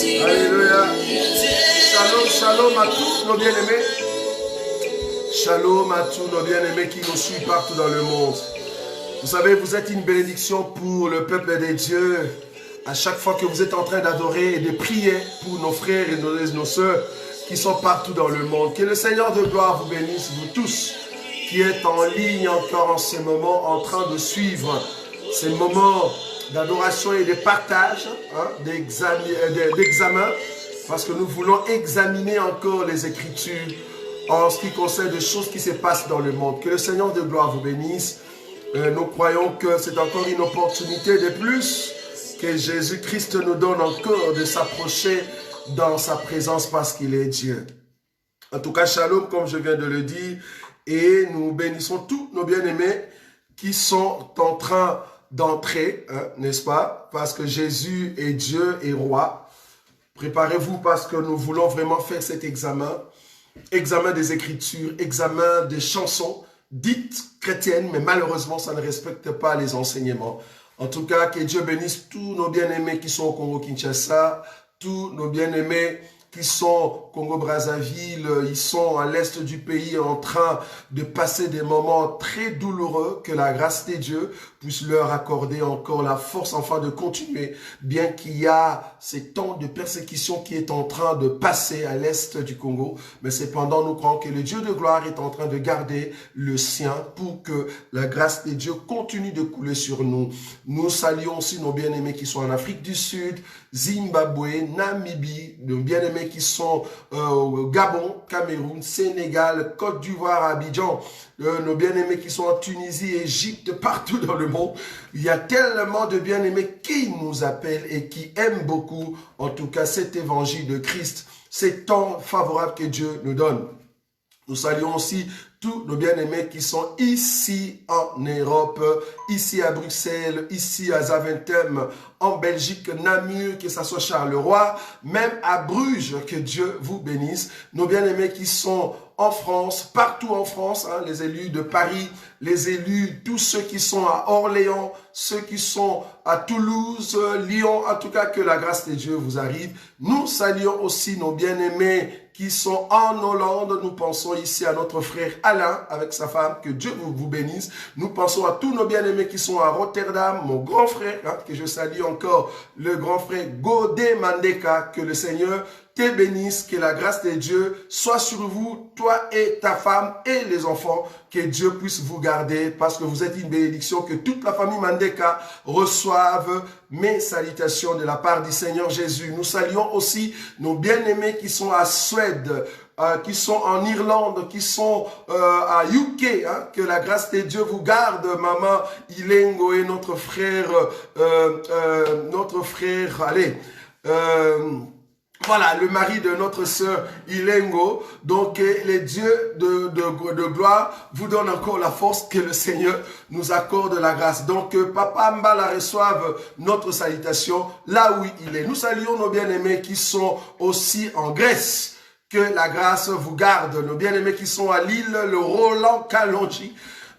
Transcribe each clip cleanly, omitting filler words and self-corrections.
Alléluia. Shalom, shalom à tous nos bien-aimés. Shalom à tous nos bien-aimés qui nous suivent partout dans le monde. Vous savez, vous êtes une bénédiction pour le peuple des dieux. À chaque fois que vous êtes en train d'adorer et de prier pour nos frères et nos sœurs qui sont partout dans le monde. Que le Seigneur de gloire vous bénisse, vous tous qui êtes en ligne encore en ces moments, en train de suivre ces moments d'adoration et de partage, d'examen, parce que nous voulons examiner encore les Écritures en ce qui concerne des choses qui se passent dans le monde. Que le Seigneur de gloire vous bénisse. Nous croyons que c'est encore une opportunité de plus que Jésus-Christ nous donne encore de s'approcher dans sa présence parce qu'il est Dieu. En tout cas, shalom, comme je viens de le dire, et nous bénissons tous nos bien-aimés qui sont en train d'entrer, n'est-ce pas? Parce que Jésus est Dieu et roi. Préparez-vous parce que nous voulons vraiment faire cet examen des Écritures, examen des chansons dites chrétiennes, mais malheureusement, ça ne respecte pas les enseignements. En tout cas, que Dieu bénisse tous nos bien-aimés qui sont au Congo-Kinshasa, tous nos bien-aimés qui sont au Congo-Brazzaville, ils sont à l'est du pays en train de passer des moments très douloureux, que la grâce de Dieu puisse leur accorder encore la force enfin de continuer, bien qu'il y a ces temps de persécution qui est en train de passer à l'est du Congo, mais cependant nous croyons que le Dieu de gloire est en train de garder le sien pour que la grâce de Dieu continue de couler sur nous. Nous saluons aussi nos bien-aimés qui sont en Afrique du Sud, Zimbabwe, Namibie, nos bien-aimés qui sont au Gabon, Cameroun, Sénégal, Côte d'Ivoire, Abidjan, nos bien-aimés qui sont en Tunisie, Égypte, partout dans le monde. Il y a tellement de bien-aimés qui nous appellent et qui aiment beaucoup, en tout cas, cet évangile de Christ, ces temps favorables que Dieu nous donne. Nous saluons aussi tous nos bien-aimés qui sont ici en Europe, ici à Bruxelles, ici à Zaventem, en Belgique, Namur, que ce soit Charleroi, même à Bruges, que Dieu vous bénisse. Nos bien-aimés qui sont en France, partout en France, les élus de Paris, les élus, tous ceux qui sont à Orléans, ceux qui sont à Toulouse, Lyon, en tout cas que la grâce de Dieu vous arrive. Nous saluons aussi nos bien-aimés qui sont en Hollande. Nous pensons ici à notre frère Alain avec sa femme, que Dieu vous bénisse. Nous pensons à tous nos bien-aimés qui sont à Rotterdam, mon grand frère, que je salue encore, le grand frère Godé Mandeka, que le Seigneur te bénisse, que la grâce de Dieu soit sur vous, toi et ta femme et les enfants, que Dieu puisse vous garder parce que vous êtes une bénédiction, que toute la famille Mandeka reçoive mes salutations de la part du Seigneur Jésus. Nous saluons aussi nos bien-aimés qui sont à Suède, qui sont en Irlande, qui sont à UK, que la grâce de Dieu vous garde, maman Ilengo et notre frère, voilà, le mari de notre sœur Ilengo. Donc, les dieux de gloire vous donnent encore la force, que le Seigneur nous accorde la grâce. Donc, Papa Mbala reçoive notre salutation là où il est. Nous saluons nos bien-aimés qui sont aussi en Grèce. Que la grâce vous garde. Nos bien-aimés qui sont à Lille, le Roland Kalonji,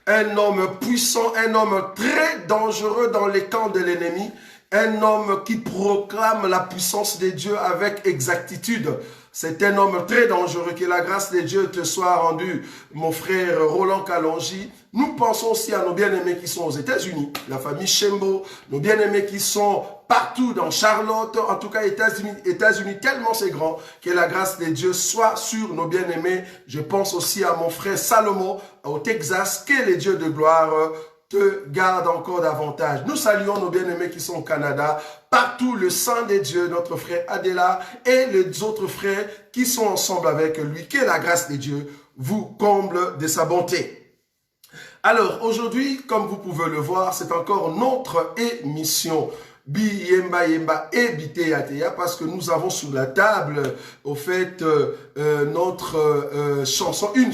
un homme puissant, un homme très dangereux dans les camps de l'ennemi, un homme qui proclame la puissance de Dieu avec exactitude. C'est un homme très dangereux. Que la grâce de Dieu te soit rendue, mon frère Roland Kalonji. Nous pensons aussi à nos bien-aimés qui sont aux États-Unis, la famille Shembo, nos bien-aimés qui sont partout dans Charlotte, en tout cas États-Unis, tellement c'est grand, que la grâce de Dieu soit sur nos bien-aimés. Je pense aussi à mon frère Salomon au Texas, que les dieux de gloire te garde encore davantage. Nous saluons nos bien-aimés qui sont au Canada, partout le sang de Dieu, notre frère Adela et les autres frères qui sont ensemble avec lui. Que la grâce de Dieu vous comble de sa bonté. Alors, aujourd'hui, comme vous pouvez le voir, c'est encore notre émission Bi Yemba Yemba et Bité Ateya, parce que nous avons sur la table, au fait, notre chanson, une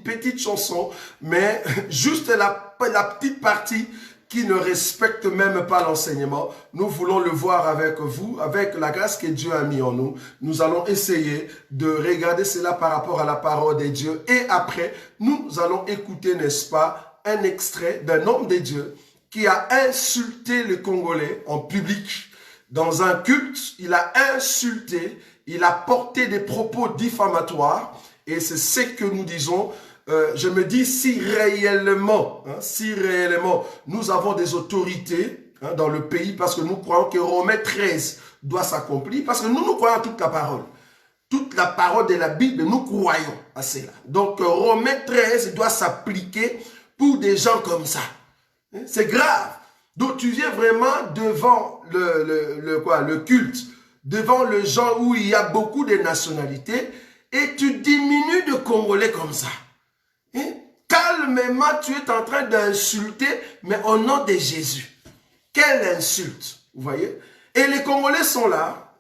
petite chanson, mais juste la petite partie qui ne respecte même pas l'enseignement. Nous voulons le voir avec vous, avec la grâce que Dieu a mis en nous. Nous allons essayer de regarder cela par rapport à la parole de Dieu. Et après, nous allons écouter, n'est-ce pas, un extrait d'un homme de Dieu qui a insulté les Congolais en public. dans un culte, il a insulté, il a porté des propos diffamatoires, et c'est ce que nous disons. Je me dis, si réellement nous avons des autorités dans le pays, parce que nous croyons que Romains 13 doit s'accomplir, parce que nous croyons à toute la parole. Toute la parole de la Bible, nous croyons à cela. Donc, Romains 13 doit s'appliquer pour des gens comme ça. C'est grave. Donc, tu viens vraiment devant le culte, devant le genre où il y a beaucoup de nationalités, et tu diminues de Congolais comme ça. Calmement, tu es en train d'insulter, mais au nom de Jésus. Quelle insulte, vous voyez? Et les Congolais sont là,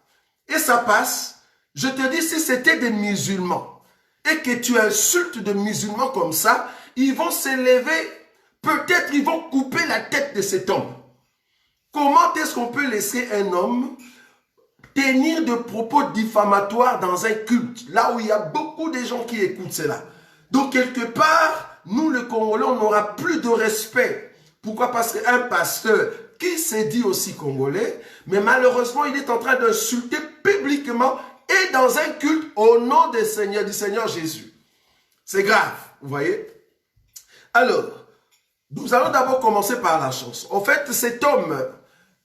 et ça passe. Je te dis, si c'était des musulmans, et que tu insultes des musulmans comme ça, ils vont s'élever, peut-être ils vont couper la tête de cet homme. Comment est-ce qu'on peut laisser un homme tenir de propos diffamatoires dans un culte, là où il y a beaucoup de gens qui écoutent cela? Donc, quelque part, nous, les Congolais, on n'aura plus de respect. Pourquoi? Parce qu'un pasteur qui s'est dit aussi Congolais, mais malheureusement, il est en train d'insulter publiquement et dans un culte au nom du Seigneur Jésus. C'est grave, vous voyez? Alors, nous allons d'abord commencer par la chanson. En fait, cet homme,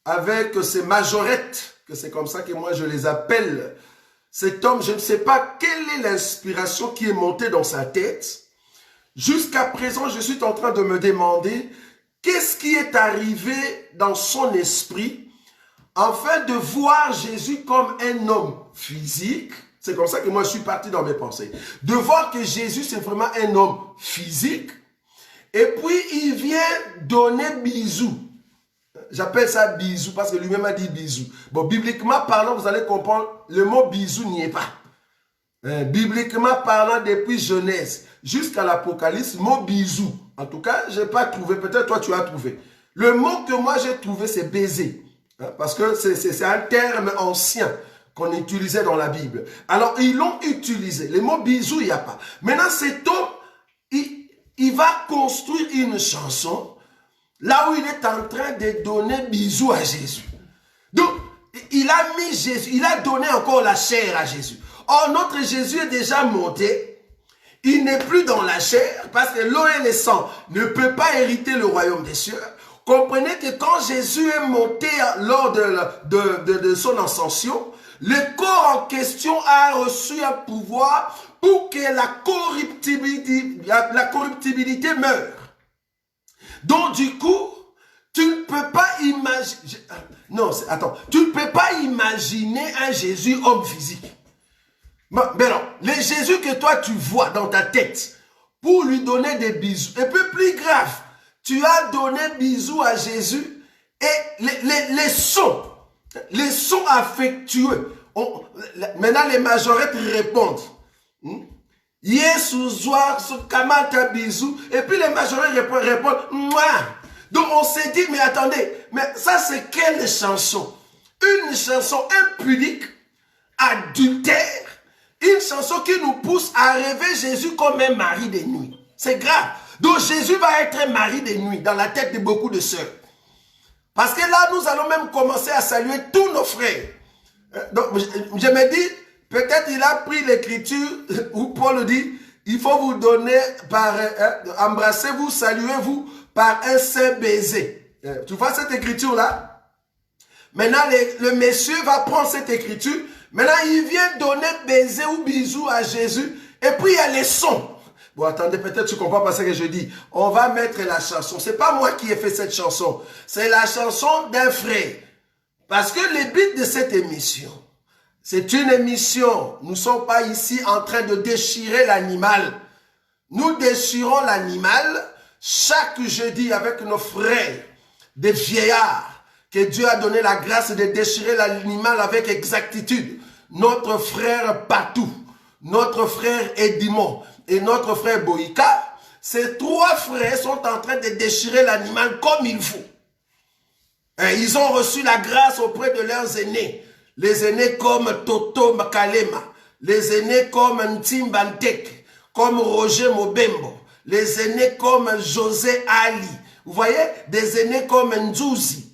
avec ses majorettes, que c'est comme ça que moi je les appelle, cet homme, je ne sais pas quelle est l'inspiration qui est montée dans sa tête. Jusqu'à présent, je suis en train de me demander qu'est-ce qui est arrivé dans son esprit afin de voir Jésus comme un homme physique. C'est comme ça que moi je suis parti dans mes pensées. De voir que Jésus c'est vraiment un homme physique. Et puis il vient donner bisous. J'appelle ça bisous parce que lui-même a dit bisous. Bon, bibliquement parlant, vous allez comprendre, le mot bisous n'y est pas. Bibliquement parlant, depuis Genèse jusqu'à l'Apocalypse, mot bisous. En tout cas, je n'ai pas trouvé. Peut-être toi tu as trouvé. Le mot que moi j'ai trouvé, c'est baiser. Parce que c'est un terme ancien qu'on utilisait dans la Bible. Alors, ils l'ont utilisé. Le mot bisou, il n'y a pas. Maintenant, cet homme, il va construire une chanson là où il est en train de donner bisous à Jésus. Donc, il a mis Jésus, il a donné encore la chair à Jésus. Or, notre Jésus est déjà monté. Il n'est plus dans la chair parce que l'eau et le sang ne peuvent pas hériter le royaume des cieux. Comprenez que quand Jésus est monté lors de son ascension, le corps en question a reçu un pouvoir pour que la corruptibilité meure. Donc du coup, tu ne peux pas imaginer... Non, attends. Tu ne peux pas imaginer un Jésus homme physique. Mais non, le Jésus que toi tu vois dans ta tête pour lui donner des bisous. Et puis plus grave, tu as donné bisous à Jésus et les sons affectueux. Maintenant, les majorettes répondent. Yesu Zoar, Kamata bisous. Et puis les majorettes répondent. Mouah. Donc on s'est dit, mais attendez, mais ça c'est quelle chanson? Une chanson impudique, adultère, une chanson qui nous pousse à rêver Jésus comme un mari de nuit. C'est grave. Donc Jésus va être un mari de nuit dans la tête de beaucoup de sœurs. Parce que là, nous allons même commencer à saluer tous nos frères. Donc je me dis, peut-être il a pris l'écriture où Paul dit, il faut vous donner par, embrassez-vous, saluez-vous par un saint baiser. Tu vois cette écriture-là? Maintenant, le monsieur va prendre cette écriture. Maintenant, il vient donner baiser ou bisous à Jésus. Et puis, il y a les sons. Bon, attendez, peut-être tu comprends pas ce que je dis. On va mettre la chanson. C'est pas moi qui ai fait cette chanson. C'est la chanson d'un frère. Parce que le but de cette émission, c'est une émission. Nous ne sommes pas ici en train de déchirer l'animal. Nous déchirons l'animal chaque jeudi avec nos frères, des vieillards, que Dieu a donné la grâce de déchirer l'animal avec exactitude. Notre frère Patou, notre frère Edimon et notre frère Boïka, ces trois frères sont en train de déchirer l'animal comme il faut. Et ils ont reçu la grâce auprès de leurs aînés. Les aînés comme Toto Makalema, les aînés comme Ntimbantek, comme Roger Mobembo, les aînés comme José Ali. Vous voyez, des aînés comme Nzouzi.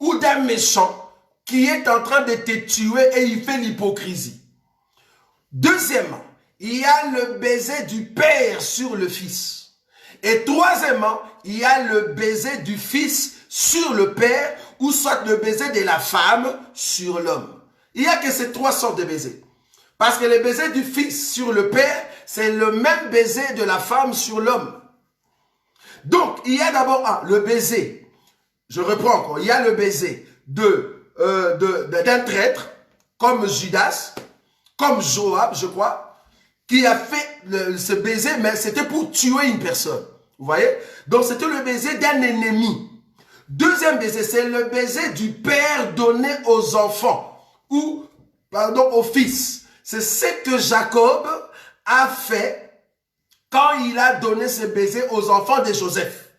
ou d'un méchant qui est en train de te tuer et il fait l'hypocrisie. Deuxièmement, il y a le baiser du père sur le fils. Et troisièmement, il y a le baiser du fils sur le père ou soit le baiser de la femme sur l'homme. Il n'y a que ces trois sortes de baisers. Parce que le baiser du fils sur le père, c'est le même baiser de la femme sur l'homme. Donc, il y a d'abord le baiser. Je reprends encore. Il y a le baiser d'un traître, comme Judas, comme Joab, je crois, qui a fait ce baiser, mais c'était pour tuer une personne. Vous voyez? Donc, c'était le baiser d'un ennemi. Deuxième baiser, c'est le baiser du père donné aux enfants, ou, pardon, aux fils. C'est ce que Jacob a fait quand il a donné ce baiser aux enfants de Joseph.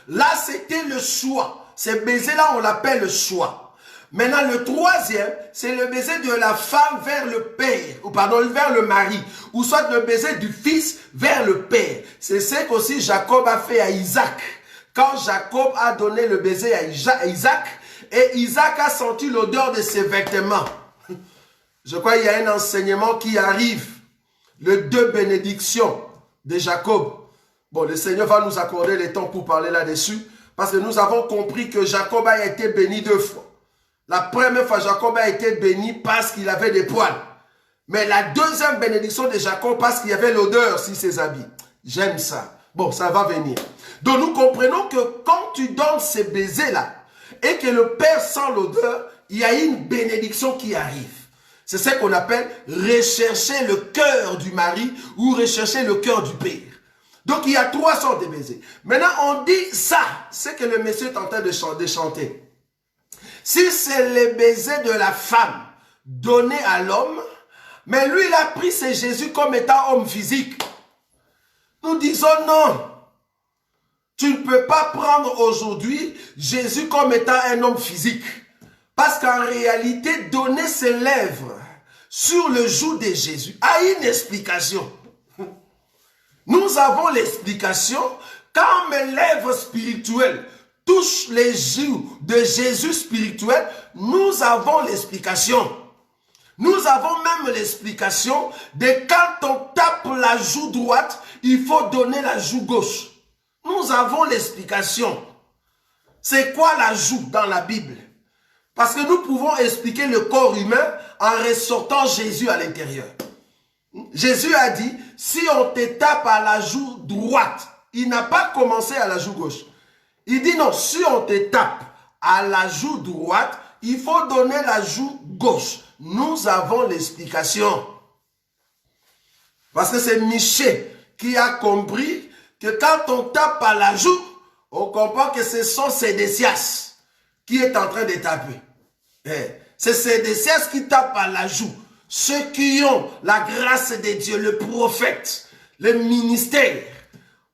Là, c'était le choix. Ce baiser-là, on l'appelle le choix. Maintenant, le troisième, c'est le baiser de la femme vers le père, ou pardon, vers le mari, ou soit le baiser du fils vers le père. C'est ce qu'aussi Jacob a fait à Isaac. Quand Jacob a donné le baiser à Isaac, et Isaac a senti l'odeur de ses vêtements. Je crois qu'il y a un enseignement qui arrive, les deux bénédictions de Jacob. Bon, le Seigneur va nous accorder le temps pour parler là-dessus, parce que nous avons compris que Jacob a été béni deux fois. La première fois, Jacob a été béni parce qu'il avait des poils. Mais la deuxième bénédiction de Jacob, parce qu'il y avait l'odeur sur ses habits. J'aime ça. Bon, ça va venir. Donc, nous comprenons que quand tu donnes ces baisers-là, et que le père sent l'odeur, il y a une bénédiction qui arrive. C'est ce qu'on appelle rechercher le cœur du mari ou rechercher le cœur du père. Donc, il y a trois sortes de baisers. Maintenant, on dit ça, c'est que le monsieur est en train de chanter. Si c'est le baiser de la femme donné à l'homme, mais lui, il a pris ce Jésus comme étant homme physique. Nous disons non. Tu ne peux pas prendre aujourd'hui Jésus comme étant un homme physique. Parce qu'en réalité, donner ses lèvres sur le joug de Jésus a une explication. Nous avons l'explication quand mes lèvres spirituelles touchent les joues de Jésus spirituel, nous avons l'explication. Nous avons même l'explication de quand on tape la joue droite, il faut donner la joue gauche. Nous avons l'explication. C'est quoi la joue dans la Bible? Parce que nous pouvons expliquer le corps humain en ressortant Jésus à l'intérieur. Jésus a dit, si on te tape à la joue droite, il n'a pas commencé à la joue gauche. Il dit non, si on te tape à la joue droite, il faut donner la joue gauche. Nous avons l'explication. Parce que c'est Michée qui a compris que quand on tape à la joue, on comprend que ce sont Sédécias qui est en train de taper. C'est Sédécias qui tape à la joue. Ceux qui ont la grâce de Dieu, le prophète, le ministère.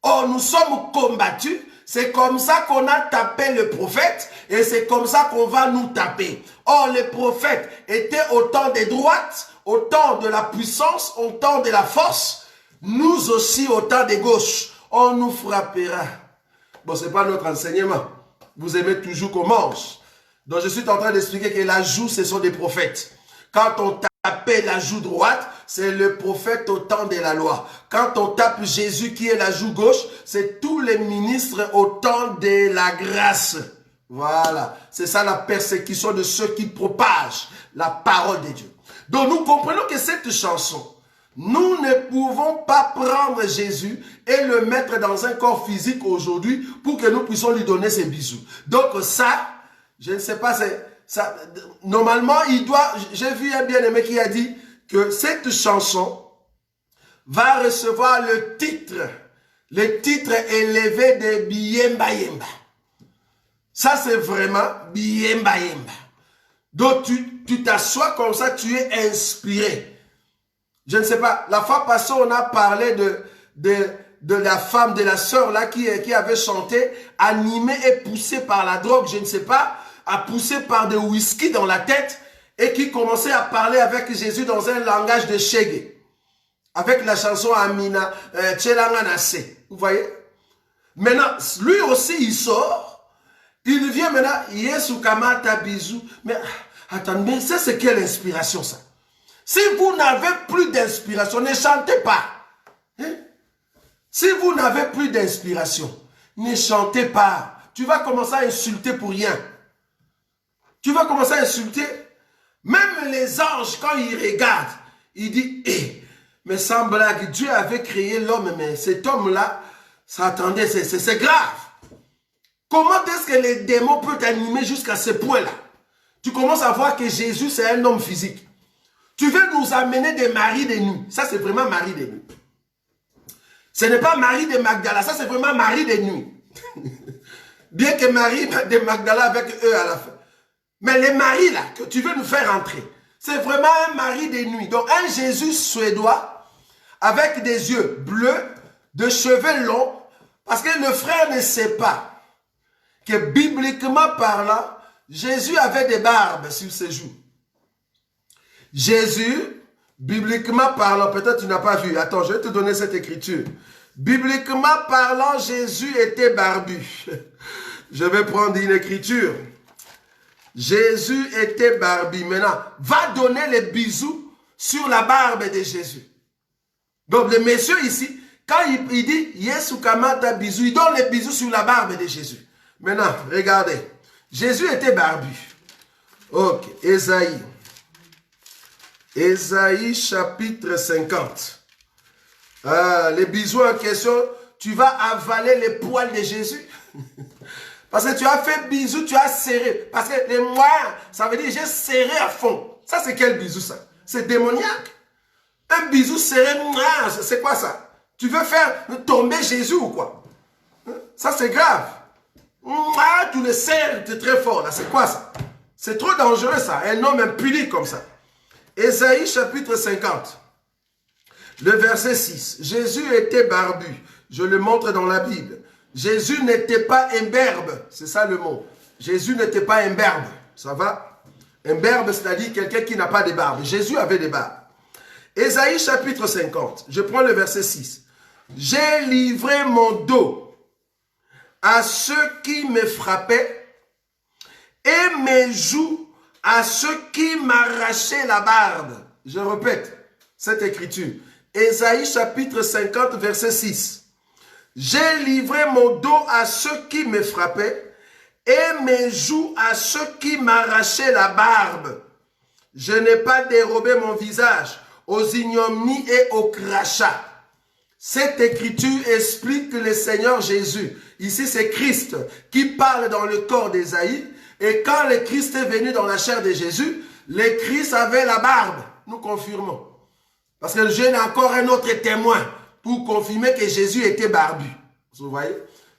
Or, nous sommes combattus. C'est comme ça qu'on a tapé le prophète et c'est comme ça qu'on va nous taper. Or, le prophète était au temps des droites, au temps de la puissance, au temps de la force. Nous aussi au temps des gauches. On nous frappera. Bon, ce n'est pas notre enseignement. Vous aimez toujours qu'on mange. Donc, je suis en train d'expliquer que la joue, ce sont des prophètes. Quand on tapait la joue droite, c'est le prophète au temps de la loi. Quand on tape Jésus qui est la joue gauche, c'est tous les ministres au temps de la grâce. Voilà. C'est ça la persécution de ceux qui propagent la parole de Dieu. Donc, nous comprenons que cette chanson, nous ne pouvons pas prendre Jésus et le mettre dans un corps physique aujourd'hui pour que nous puissions lui donner ses bisous. Donc ça, je ne sais pas, ça, normalement, il doit, j'ai vu un bien-aimé qui a dit que cette chanson va recevoir le titre élevé de Biyemba Yemba. Ça, c'est vraiment Biyemba Yemba. Donc, tu t'assois comme ça, tu es inspiré. Je ne sais pas, la fois passée, on a parlé de la femme, de la sœur là qui avait chanté, animée et poussée par la drogue, je ne sais pas, à pousser par des whisky dans la tête et qui commençait à parler avec Jésus dans un langage de Shege. Avec la chanson Amina, Tchelanganase. Vous voyez? Maintenant, lui aussi, il sort Il vient maintenant, Yesu kamata bisou. Mais attendez, mais ça c'est quelle inspiration ça? Si vous n'avez plus d'inspiration, ne chantez pas. Hein? Si vous n'avez plus d'inspiration, ne chantez pas. Tu vas commencer à insulter pour rien. Tu vas commencer à insulter. Même les anges, quand ils regardent, ils disent, eh, mais sans blague, Dieu avait créé l'homme, mais cet homme-là, ça attendait, c'est grave. Comment est-ce que les démons peuvent t'animer jusqu'à ce point-là? Tu commences à voir que Jésus, c'est un homme physique. Tu veux nous amener des maris de nuit. Ça, c'est vraiment Marie de nuit. Ce n'est pas Marie de Magdala, ça, c'est vraiment Marie de nuit. Bien que Marie de Magdala avec eux à la fin. Mais les maris là, que tu veux nous faire entrer, c'est vraiment un mari de nuit. Donc un Jésus suédois, avec des yeux bleus, de cheveux longs, parce que le frère ne sait pas que bibliquement parlant, Jésus avait des barbes sur ses joues. Jésus, bibliquement parlant, peut-être tu n'as pas vu, attends, je vais te donner cette écriture. Bibliquement parlant, Jésus était barbu. Je vais prendre une écriture. Jésus était barbu. Maintenant, va donner les bisous sur la barbe de Jésus. Donc, le monsieur ici, quand il dit Yesu kamata bisou, il donne les bisous sur la barbe de Jésus. Maintenant, regardez. Jésus était barbu. Ok, Ésaïe. Ésaïe chapitre 50. Les bisous en question, tu vas avaler les poils de Jésus. Parce que tu as fait bisou, tu as serré. Parce que les moyens, ça veut dire j'ai serré à fond. Ça, c'est quel bisou ça? C'est démoniaque. Un bisou serré, c'est quoi ça? Tu veux faire tomber Jésus ou quoi? Ça, c'est grave. Tu le serres, tu es très fort. Là, c'est quoi ça? C'est trop dangereux ça. Un homme impudique comme ça. Ésaïe chapitre 50. Le verset 6. Jésus était barbu. Je le montre dans la Bible. Jésus n'était pas imberbe. C'est ça le mot. Jésus n'était pas imberbe. Ça va? Imberbe, c'est-à-dire quelqu'un qui n'a pas de barbe. Jésus avait des barbes. Ésaïe chapitre 50. Je prends le verset 6. J'ai livré mon dos à ceux qui me frappaient et mes joues à ceux qui m'arrachaient la barbe. Je répète cette écriture. Ésaïe chapitre 50 verset 6. J'ai livré mon dos à ceux qui me frappaient et mes joues à ceux qui m'arrachaient la barbe. Je n'ai pas dérobé mon visage aux ignominies et aux crachats. Cette écriture explique que le Seigneur Jésus, ici c'est Christ, qui parle dans le corps d'Ésaïe. Et quand le Christ est venu dans la chair de Jésus, le Christ avait la barbe. Nous confirmons. Parce que j'ai encore un autre témoin pour confirmer que Jésus était barbu. Vous voyez?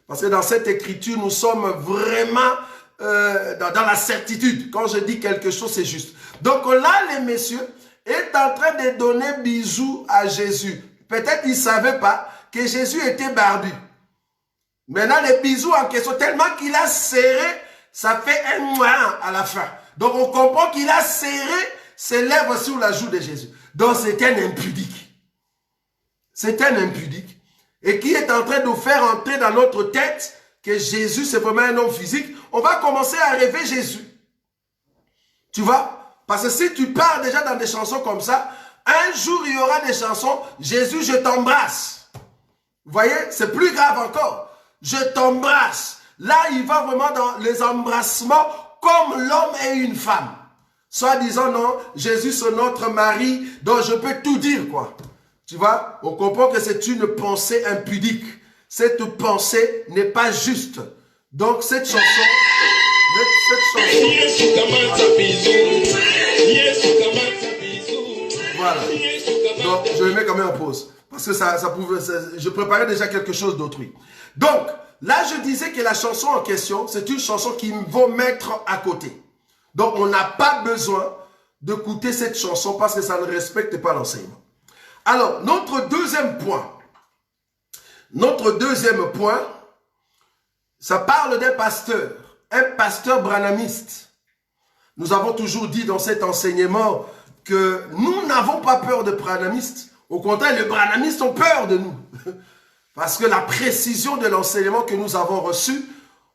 Parce que dans cette écriture, nous sommes vraiment dans la certitude. Quand je dis quelque chose, c'est juste. Donc là, les messieurs est en train de donner bisous à Jésus. Peut-être qu'ils ne savaient pas que Jésus était barbu. Maintenant, les bisous en question, tellement qu'il a serré, ça fait un mois à la fin. Donc on comprend qu'il a serré ses lèvres sur la joue de Jésus. Donc c'est un impudique. C'est un impudique. Et qui est en train de faire entrer dans notre tête que Jésus c'est vraiment un homme physique. On va commencer à rêver Jésus. Tu vois? Parce que si tu pars déjà dans des chansons comme ça, un jour il y aura des chansons, Jésus je t'embrasse. Vous voyez? C'est plus grave encore. Je t'embrasse. Là il va vraiment dans les embrassements comme l'homme et une femme. Soit disant non, Jésus c'est notre mari, donc je peux tout dire quoi. Tu vois, on comprend que c'est une pensée impudique. Cette pensée n'est pas juste. Donc cette chanson... Voilà. Donc je le mets quand même en pause. Parce que ça pouvait... je préparais déjà quelque chose d'autrui. Donc, là je disais que la chanson en question, c'est une chanson qu'il faut mettre à côté. Donc on n'a pas besoin d'écouter cette chanson parce que ça ne respecte pas l'enseignement. Alors, notre deuxième point, ça parle d'un pasteur, un pasteur branhamiste. Nous avons toujours dit dans cet enseignement que nous n'avons pas peur de branhamistes. Au contraire, les branhamistes ont peur de nous. Parce que la précision de l'enseignement que nous avons reçu,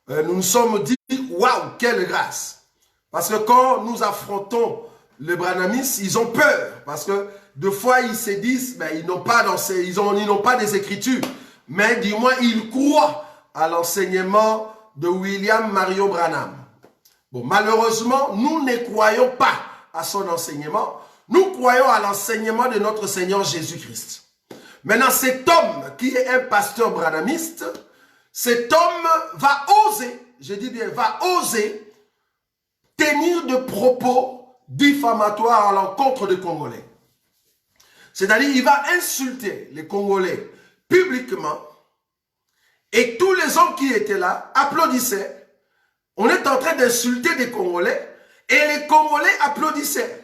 nous nous sommes dit, waouh, quelle grâce. Parce que quand nous affrontons les branhamistes, ils ont peur. Parce que deux fois, ils se disent, ben, ils n'ont pas des écritures. Mais du moins, ils croient à l'enseignement de William Marion Branham. Bon, malheureusement, nous ne croyons pas à son enseignement. Nous croyons à l'enseignement de notre Seigneur Jésus-Christ. Maintenant, cet homme qui est un pasteur branhamiste, cet homme va oser, je dis bien, va oser tenir de propos diffamatoires à l'encontre des Congolais. C'est-à-dire, il va insulter les Congolais publiquement et tous les hommes qui étaient là applaudissaient. On est en train d'insulter des Congolais et les Congolais applaudissaient.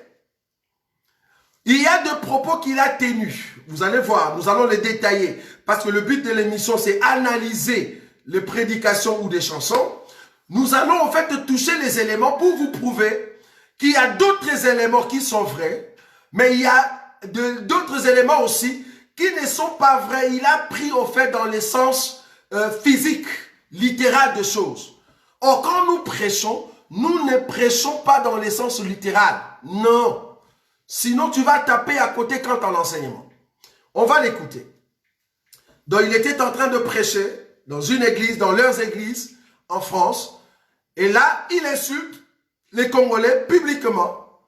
Il y a des propos qu'il a tenus. Vous allez voir, nous allons les détailler. Parce que le but de l'émission, c'est analyser les prédications ou des chansons. Nous allons en fait toucher les éléments pour vous prouver qu'il y a d'autres éléments qui sont vrais. Mais il y a d'autres éléments aussi qui ne sont pas vrais. Il a pris au fait dans le sens physique, littéral des choses. Or, quand nous prêchons, nous ne prêchons pas dans le sens littéral. Non. Sinon, tu vas taper à côté quant à l'enseignement. On va l'écouter. Donc, il était en train de prêcher dans une église, dans leurs églises, en France. Et là, il insulte les Congolais publiquement.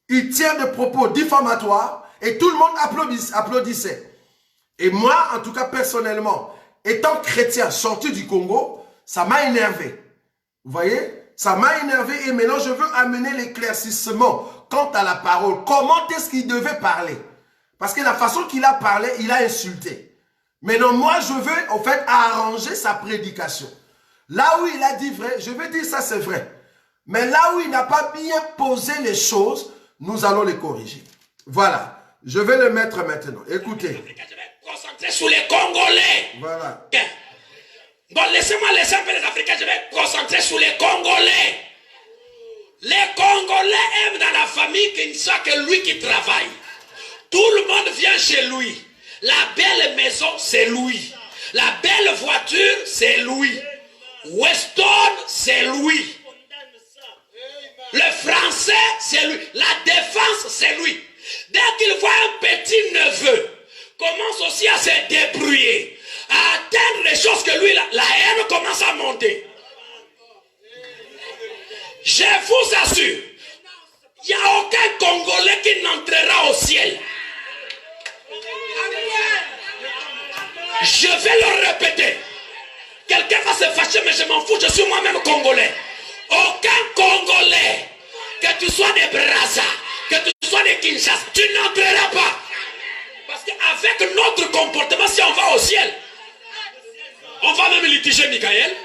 Il tient des propos diffamatoires et tout le monde applaudissait. Et moi, en tout cas, personnellement, étant chrétien sorti du Congo, ça m'a énervé. Vous voyez? Ça m'a énervé et maintenant, je veux amener l'éclaircissement quant à la parole. Comment est-ce qu'il devait parler? Parce que la façon qu'il a parlé, il a insulté. Maintenant, moi, je veux, en fait, arranger sa prédication. Là où il a dit vrai, je vais dire ça, c'est vrai. Mais là où il n'a pas bien posé les choses, nous allons les corriger. Voilà. Je vais le mettre maintenant. Écoutez. Je vais me concentrer sur les Congolais. Voilà. Bon, laissez-moi laisser un peu les Africains. Je vais me concentrer sur les Congolais. Les Congolais aiment dans la famille qu'il ne soit que lui qui travaille. Tout le monde vient chez lui. La belle maison, c'est lui. La belle voiture, c'est lui. Weston, c'est lui. Le français, c'est lui. La défense, c'est lui. Dès qu'il voit un petit neveu, commence aussi à se débrouiller, à atteindre les choses que lui, la haine commence à monter. Je vous assure, il n'y a aucun Congolais qui n'entrera au ciel. Je vais le répéter. Quelqu'un va se fâcher, mais je m'en fous, je suis moi-même Congolais. Aucun Congolais, que tu sois des Brazza, que tu sois des Kinshasa, tu n'entreras pas. Parce qu'avec notre comportement, si on va au ciel, on va même litiger Michael,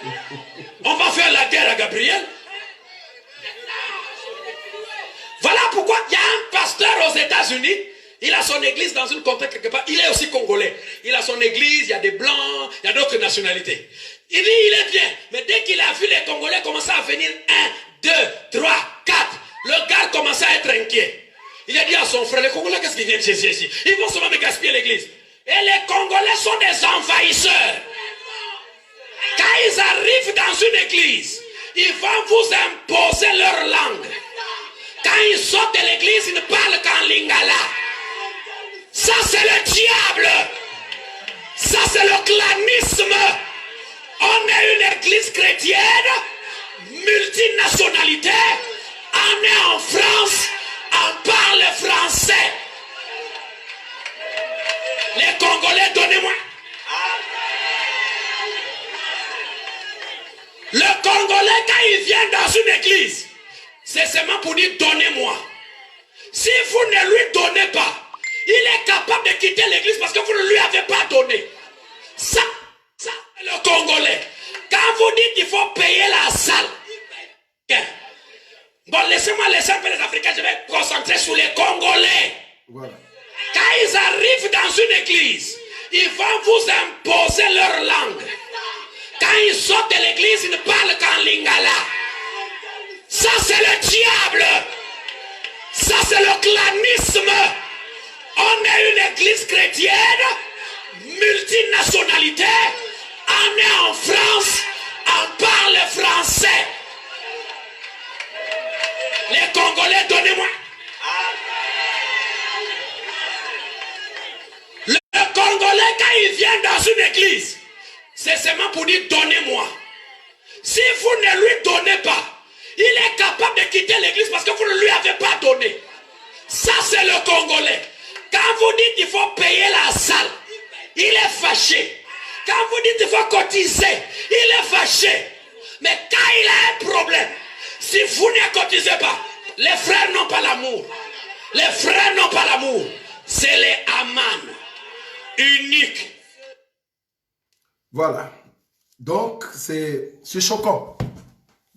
on va faire la guerre à Gabriel. Voilà pourquoi il y a un pasteur aux États-Unis, il a son église dans une contrée quelque part, il est aussi congolais. Il a son église, il y a des blancs, il y a d'autres nationalités. Il dit, il est bien, mais dès qu'il a vu les Congolais commencer à venir 1, 2, 3, 4, le gars commençait à être inquiet. Il a dit à son frère, les Congolais, qu'est-ce qu'ils viennent ici? Ils vont seulement me gaspiller l'église. Et les Congolais sont des envahisseurs. Quand ils arrivent dans une église, ils vont vous imposer leur langue. Quand ils sortent de l'église, ils ne parlent qu'en lingala. Ça, c'est le diable. Ça, c'est le clanisme. On est une église chrétienne, multinationalité. On est en France, on parle français. Les Congolais, donnez-moi. Le Congolais, quand il vient dans une église, c'est seulement pour dire donnez-moi. Si vous ne lui donnez pas, il est capable de quitter l'église parce que vous ne lui avez pas donné. Ça, le Congolais. Quand vous dites qu'il faut payer la salle. Bon, laissez-moi laisser un peu les Africains, je vais me concentrer sur les Congolais. Voilà. Quand ils arrivent dans une église, ils vont vous imposer leur langue. Quand ils sortent de l'église, ils ne parlent qu'en lingala. Ça, c'est le diable. Ça, c'est le clanisme. On est une église chrétienne, multinationalité. On est en France, on parle français. Congolais, donnez-moi. Le Congolais, quand il vient dans une église, c'est seulement pour dire donnez-moi. Si vous ne lui donnez pas, il est capable de quitter l'église parce que vous ne lui avez pas donné. Ça, c'est le Congolais. Quand vous dites qu'il faut payer la salle, il est fâché. Quand vous dites qu'il faut cotiser, il est fâché. Mais quand il a un problème, si vous ne cotisez pas, les frères n'ont pas l'amour. Les frères n'ont pas l'amour. C'est les Aman. Uniques. Voilà. Donc, c'est choquant.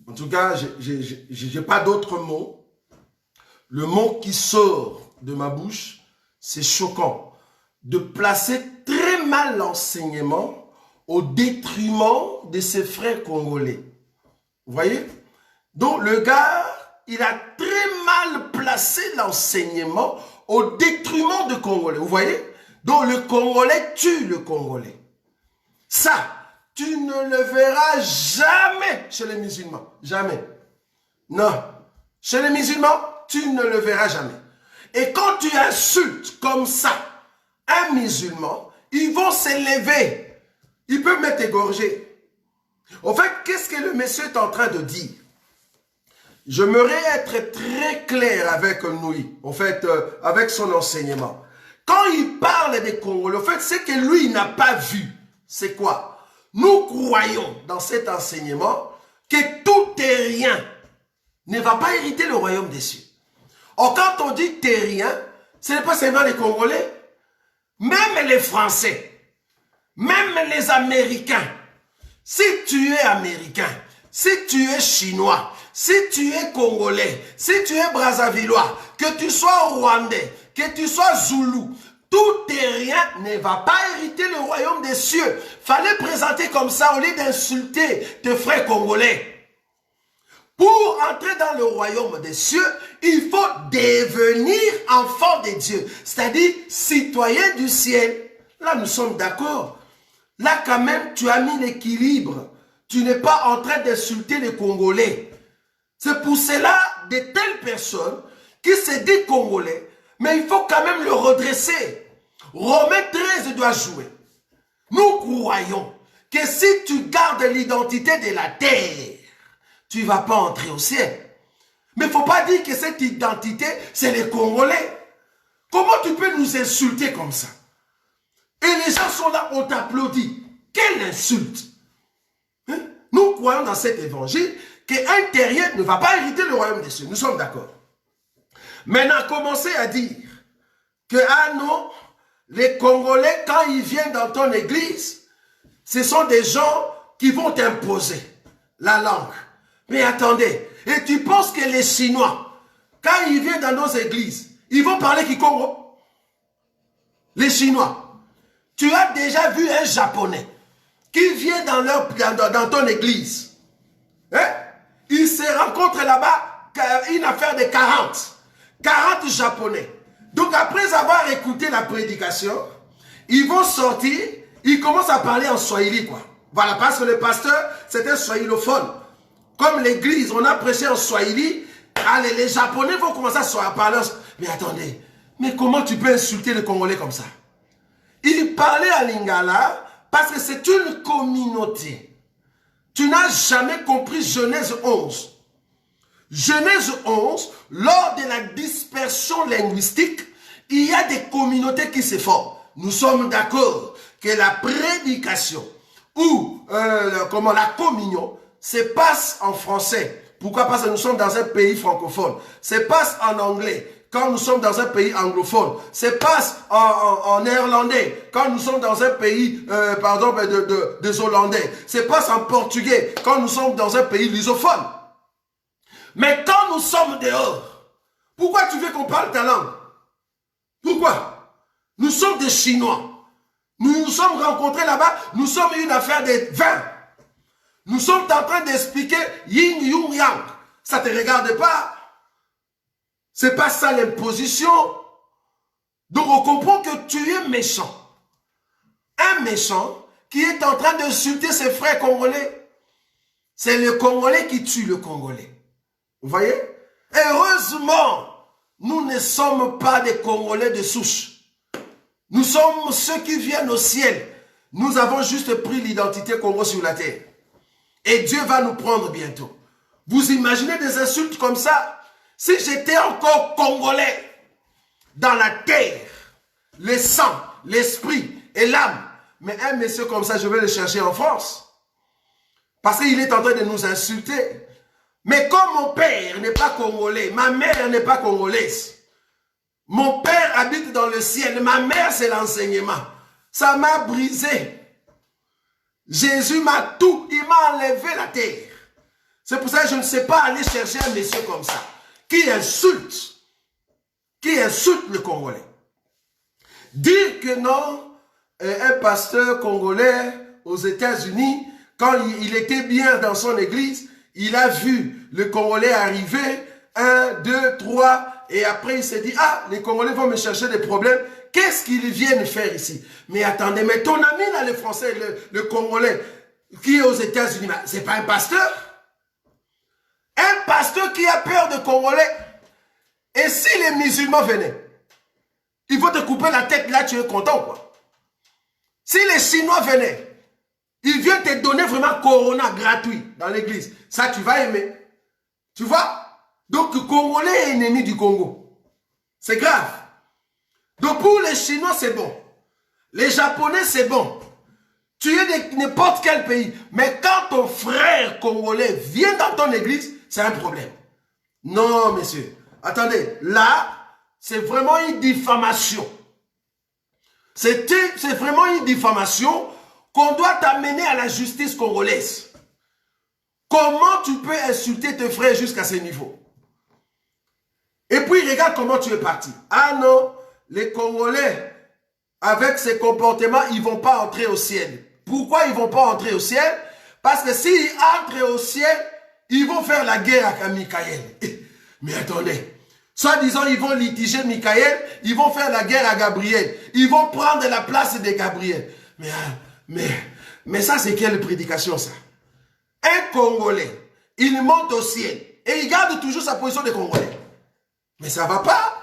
En tout cas, je n'ai pas d'autres mots. Le mot qui sort de ma bouche, c'est choquant. De placer très mal l'enseignement au détriment de ses frères congolais. Vous voyez? Donc, le gars, il a très mal placé l'enseignement au détriment de Congolais. Vous voyez? Donc, le Congolais tue le Congolais. Ça, tu ne le verras jamais chez les musulmans. Jamais. Non. Chez les musulmans, tu ne le verras jamais. Et quand tu insultes comme ça un musulman, ils vont s'élever. Ils peuvent même t'égorger. En fait, qu'est-ce que le monsieur est en train de dire? J'aimerais être très clair avec lui, en fait, avec son enseignement. Quand il parle des Congolais, en fait, c'est que lui, il n'a pas vu. C'est quoi? Nous croyons dans cet enseignement que tout terrien ne va pas hériter le royaume des cieux. Or, quand on dit terrien, ce n'est pas seulement les Congolais, même les Français, même les Américains. Si tu es Américain, si tu es Chinois, si tu es Congolais, si tu es Brazzavillois, que tu sois Rwandais, que tu sois Zoulou, tout terrien ne va pas hériter le royaume des cieux. Fallait présenter comme ça au lieu d'insulter tes frères congolais. Pour entrer dans le royaume des cieux, il faut devenir enfant de Dieu, c'est-à-dire citoyen du ciel. Là, nous sommes d'accord. Là, quand même, tu as mis l'équilibre. Tu n'es pas en train d'insulter les Congolais. C'est pour cela, de telles personnes qui se disent Congolais, mais il faut quand même le redresser. Romains 13 doit jouer. Nous croyons que si tu gardes l'identité de la terre, tu ne vas pas entrer au ciel. Mais il ne faut pas dire que cette identité, c'est les Congolais. Comment tu peux nous insulter comme ça? Et les gens sont là, on t'applaudit. Quelle insulte! Hein? Nous croyons dans cet évangile qu'un terrien ne va pas hériter le royaume des cieux. Nous sommes d'accord. Maintenant, commencez à dire que, ah non, les Congolais, quand ils viennent dans ton église, ce sont des gens qui vont t'imposer la langue. Mais attendez, et tu penses que les Chinois, quand ils viennent dans nos églises, ils vont parler Kikongo? Les Chinois. Tu as déjà vu un Japonais qui vient dans ton église. Hein? Il se rencontre là-bas, une affaire de 40 Japonais. Donc après avoir écouté la prédication, ils vont sortir, ils commencent à parler en swahili, quoi. Voilà, parce que le pasteur, c'était swahilophone. Comme l'église, on a prêché en swahili, allez, les Japonais vont commencer à parler. Mais attendez, mais comment tu peux insulter les Congolais comme ça? Il parlait à Lingala parce que c'est une communauté. Tu n'as jamais compris Genèse 11. Genèse 11, lors de la dispersion linguistique, il y a des communautés qui se forment. Nous sommes d'accord que la prédication ou la communion se passe en français. Pourquoi? Parce que nous sommes dans un pays francophone. Se passe en anglais quand nous sommes dans un pays anglophone. Se passe en néerlandais quand nous sommes dans un pays, des Hollandais. Se passe en portugais quand nous sommes dans un pays lusophone. Mais quand nous sommes dehors, pourquoi tu veux qu'on parle ta langue? Pourquoi? Nous sommes des Chinois. Nous nous sommes rencontrés là-bas. Nous sommes une affaire de vin. Nous sommes en train d'expliquer yin, yang, yang. Ça ne te regarde pas. C'est pas ça l'imposition. Donc on comprend que tu es méchant. Un méchant qui est en train d'insulter ses frères congolais. C'est le Congolais qui tue le Congolais. Vous voyez? Heureusement, nous ne sommes pas des Congolais de souche. Nous sommes ceux qui viennent au ciel. Nous avons juste pris l'identité Congo sur la terre. Et Dieu va nous prendre bientôt. Vous imaginez des insultes comme ça? Si j'étais encore Congolais, dans la terre, le sang, l'esprit et l'âme, mais un monsieur comme ça, je vais le chercher en France. Parce qu'il est en train de nous insulter. Mais comme mon père n'est pas congolais, ma mère n'est pas congolaise, mon père habite dans le ciel, ma mère c'est l'enseignement. Ça m'a brisé. Jésus m'a tout, il m'a enlevé la terre. C'est pour ça que je ne sais pas aller chercher un monsieur comme ça, qui insulte le Congolais. Dire que non, un pasteur congolais aux États-Unis, quand il était bien dans son église, il a vu le Congolais arriver, 1, 2, 3, et après il s'est dit, ah, les Congolais vont me chercher des problèmes, qu'est-ce qu'ils viennent faire ici? Mais attendez, mais ton ami là, le Français, le Congolais, qui est aux États-Unis, c'est pas un pasteur? Un pasteur qui a peur de Congolais. Et si les musulmans venaient, il faut te couper la tête, là tu es content quoi. Si les Chinois venaient, ils viennent te donner vraiment Corona gratuit dans l'église. Ça, tu vas aimer. Tu vois? Donc, le Congolais est ennemi du Congo. C'est grave. Donc, pour les Chinois, c'est bon. Les Japonais, c'est bon. Tu es de n'importe quel pays. Mais quand ton frère congolais vient dans ton église, c'est un problème. Non, monsieur. Attendez, là, c'est vraiment une diffamation. C'est vraiment une diffamation qu'on doit t'amener à la justice congolaise. Comment tu peux insulter tes frères jusqu'à ce niveau? Et puis, regarde comment tu es parti. Ah non, les Congolais, avec ces comportements, ils ne vont pas entrer au ciel. Pourquoi ils ne vont pas entrer au ciel? Parce que s'ils entrent au ciel, ils vont faire la guerre à Michael. Mais attendez, soi-disant, ils vont litiger Michael, ils vont faire la guerre à Gabriel. Ils vont prendre la place de Gabriel. Mais ça, c'est quelle prédication, ça? Un Congolais, il monte au ciel et il garde toujours sa position de Congolais. Mais ça ne va pas.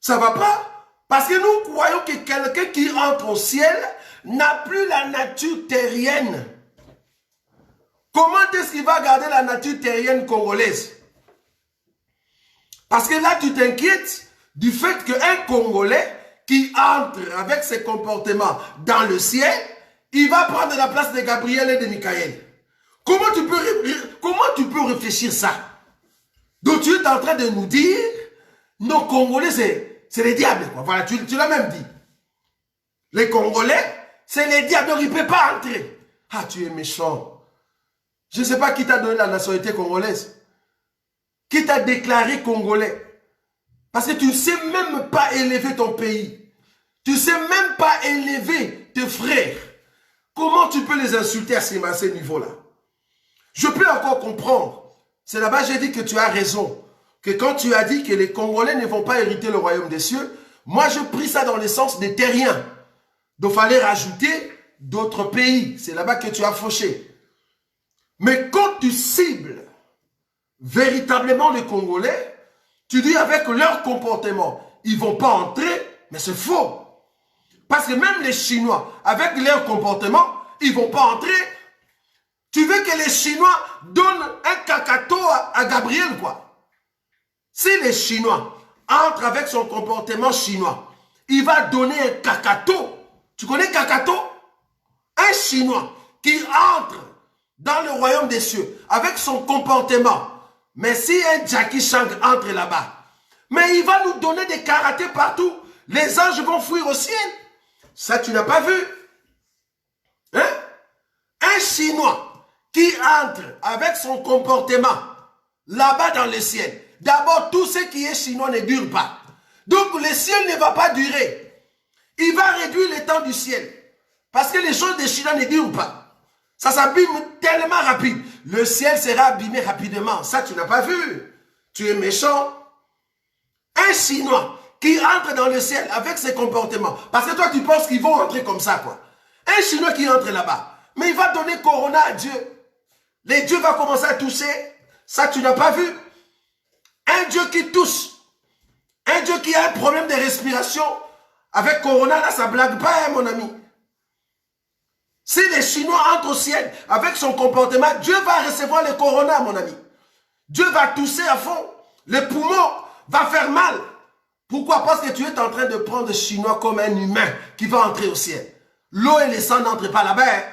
Ça ne va pas. Parce que nous croyons que quelqu'un qui entre au ciel n'a plus la nature terrienne. Comment est-ce qu'il va garder la nature terrienne congolaise? Parce que là, tu t'inquiètes du fait qu'un Congolais qui entre avec ses comportements dans le ciel, il va prendre la place de Gabriel et de Michael. Comment tu peux réfléchir ça? Donc tu es en train de nous dire, nos Congolais, c'est les diables, quoi. Voilà, tu l'as même dit. Les Congolais, c'est les diables, donc ils ne peuvent pas entrer. Ah, tu es méchant. Je ne sais pas qui t'a donné la nationalité congolaise. Qui t'a déclaré congolais. Parce que tu ne sais même pas élever ton pays. Tu ne sais même pas élever tes frères. Comment tu peux les insulter à ce niveau-là? Je peux encore comprendre. C'est là-bas que j'ai dit que tu as raison. Que quand tu as dit que les Congolais ne vont pas hériter le royaume des cieux, moi je pris ça dans le sens des terriens. Donc il fallait rajouter d'autres pays. C'est là-bas que tu as fauché. Mais quand tu cibles véritablement les Congolais, tu dis avec leur comportement, ils ne vont pas entrer, mais c'est faux. Parce que même les Chinois, avec leur comportement, ils ne vont pas entrer. Tu veux que les Chinois donnent un cacato à Gabriel, quoi. Si les Chinois entrent avec son comportement chinois, il va donner un cacato. Tu connais cacato? Un Chinois qui entre dans le royaume des cieux avec son comportement. Mais si un Jackie Chan entre là-bas, mais il va nous donner des karatés partout. Les anges vont fuir au ciel. Ça, tu n'as pas vu. Hein? Un Chinois qui entre avec son comportement là-bas dans le ciel. D'abord, tout ce qui est chinois ne dure pas. Donc, le ciel ne va pas durer. Il va réduire le temps du ciel. Parce que les choses des Chinois ne durent pas. Ça s'abîme tellement rapide. Le ciel sera abîmé rapidement. Ça, tu n'as pas vu. Tu es méchant. Un Chinois qui entre dans le ciel avec ses comportements. Parce que toi, tu penses qu'ils vont entrer comme ça, quoi. Un Chinois qui entre là-bas. Mais il va donner Corona à Dieu. Les dieux vont commencer à toucher. Ça, tu n'as pas vu. Un Dieu qui tousse. Un Dieu qui a un problème de respiration. Avec Corona, là, ça blague pas, hein, mon ami. Si les Chinois entrent au ciel avec son comportement, Dieu va recevoir le Corona, mon ami. Dieu va tousser à fond. Le poumon va faire mal. Pourquoi? Parce que tu es en train de prendre le Chinois comme un humain qui va entrer au ciel. L'eau et le sang n'entrent pas là-bas. Hein?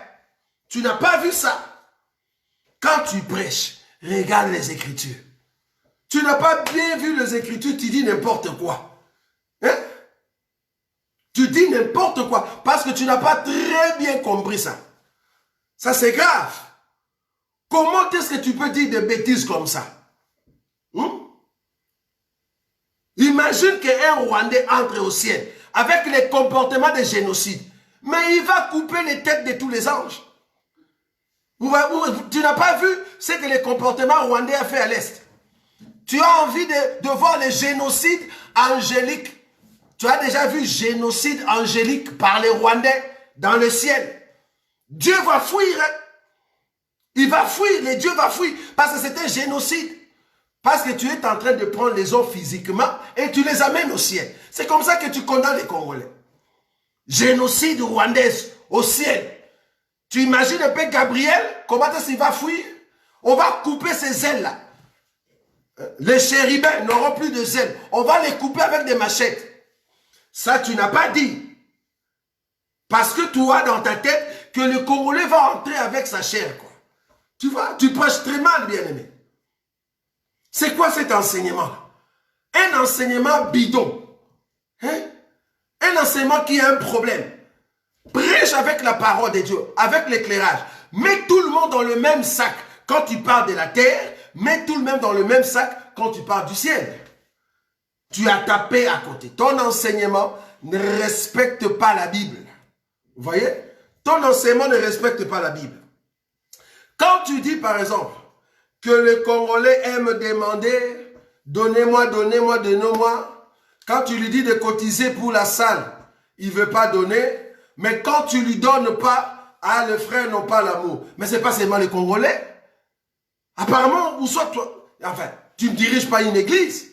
Tu n'as pas vu ça. Quand tu prêches, regarde les Écritures. Tu n'as pas bien vu les Écritures, tu dis n'importe quoi. Hein? Tu dis n'importe quoi parce que tu n'as pas très bien compris ça. Ça, c'est grave. Comment est-ce que tu peux dire des bêtises comme ça? Imagine qu'un Rwandais entre au ciel avec les comportements de génocide. Mais il va couper les têtes de tous les anges. Tu n'as pas vu ce que le comportement rwandais a fait à l'Est. Tu as envie de voir le génocide angélique. Tu as déjà vu génocide angélique par les Rwandais dans le ciel. Dieu va fuir. Hein? Il va fuir, le Dieu va fuir. Parce que c'est un génocide. Parce que tu es en train de prendre les hommes physiquement et tu les amènes au ciel. C'est comme ça que tu condamnes les Congolais. Génocide rwandaise au ciel. Tu imagines un peu Gabriel, comment est-ce qu'il va fuir? On va couper ses ailes-là. Les chérubins n'auront plus de ailes. On va les couper avec des machettes. Ça, tu n'as pas dit. Parce que tu as dans ta tête que le Congolais va entrer avec sa chair. Quoi. Tu vois, tu prêches très mal, bien-aimé. C'est quoi cet enseignement? Un enseignement bidon. Hein? Un enseignement qui a un problème. Prêche avec la parole de Dieu, avec l'éclairage. Mets tout le monde dans le même sac quand tu parles de la terre. Mets tout le monde dans le même sac quand tu parles du ciel. Tu as tapé à côté. Ton enseignement ne respecte pas la Bible. Vous voyez? Ton enseignement ne respecte pas la Bible. Quand tu dis, par exemple, que le Congolais aime demander, donnez-moi, donnez-moi, donnez-moi. Quand tu lui dis de cotiser pour la salle, il ne veut pas donner. Mais quand tu lui donnes pas, ah, les frères n'ont pas l'amour. Mais ce n'est pas seulement les Congolais. Apparemment, ou soit toi, enfin, tu ne diriges pas une église.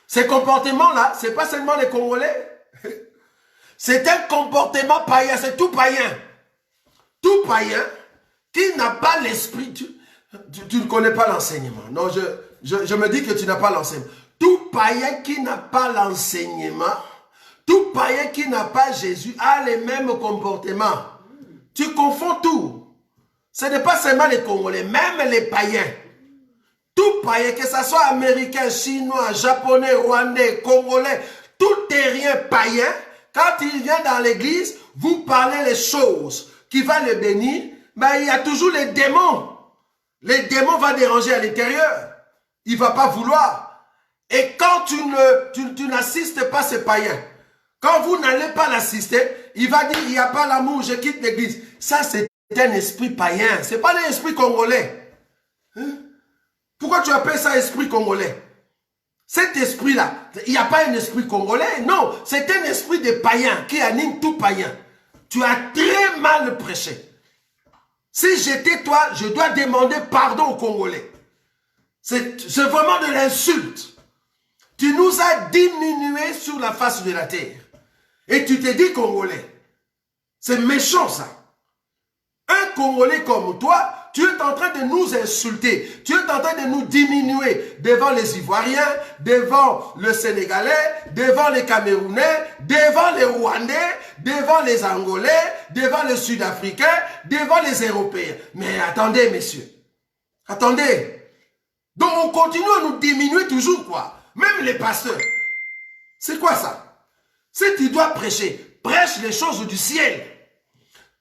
Ces comportements-là, ce n'est pas seulement les Congolais. C'est un comportement païen, c'est tout païen. Tout païen qui n'a pas l'esprit. Tu ne connais pas l'enseignement. Non, je me dis que tu n'as pas l'enseignement. Tout païen qui n'a pas l'enseignement, tout païen qui n'a pas Jésus a les mêmes comportements. Tu confonds tout. Ce n'est pas seulement les Congolais, même les païens. Tout païen, que ce soit américain, chinois, japonais, rwandais, congolais, tout terrien païen, quand il vient dans l'église, vous parlez les choses qui vont le bénir, mais il y a toujours les démons. Les démons vont déranger à l'intérieur. Il ne va pas vouloir. Et quand tu n'assistes pas ces païens, quand vous n'allez pas l'assister, il va dire, il n'y a pas l'amour, je quitte l'église. Ça, c'est un esprit païen. Ce n'est pas l'esprit congolais. Hein? Pourquoi tu appelles ça esprit congolais? Cet esprit-là, il n'y a pas un esprit congolais. Non, c'est un esprit de païen qui anime tout païen. Tu as très mal prêché. Si j'étais toi, je dois demander pardon aux Congolais. C'est vraiment de l'insulte. Tu nous as diminués sur la face de la terre. Et tu te dis Congolais. C'est méchant ça. Un Congolais comme toi, tu es en train de nous insulter. Tu es en train de nous diminuer devant les Ivoiriens, devant le Sénégalais, devant les Camerounais, devant les Rwandais, devant les Angolais, devant les Sud-Africains, devant les Européens. Mais attendez, messieurs. Attendez. Donc on continue à nous diminuer toujours, quoi. Même les pasteurs. C'est quoi ça? Si tu dois prêcher, prêche les choses du ciel.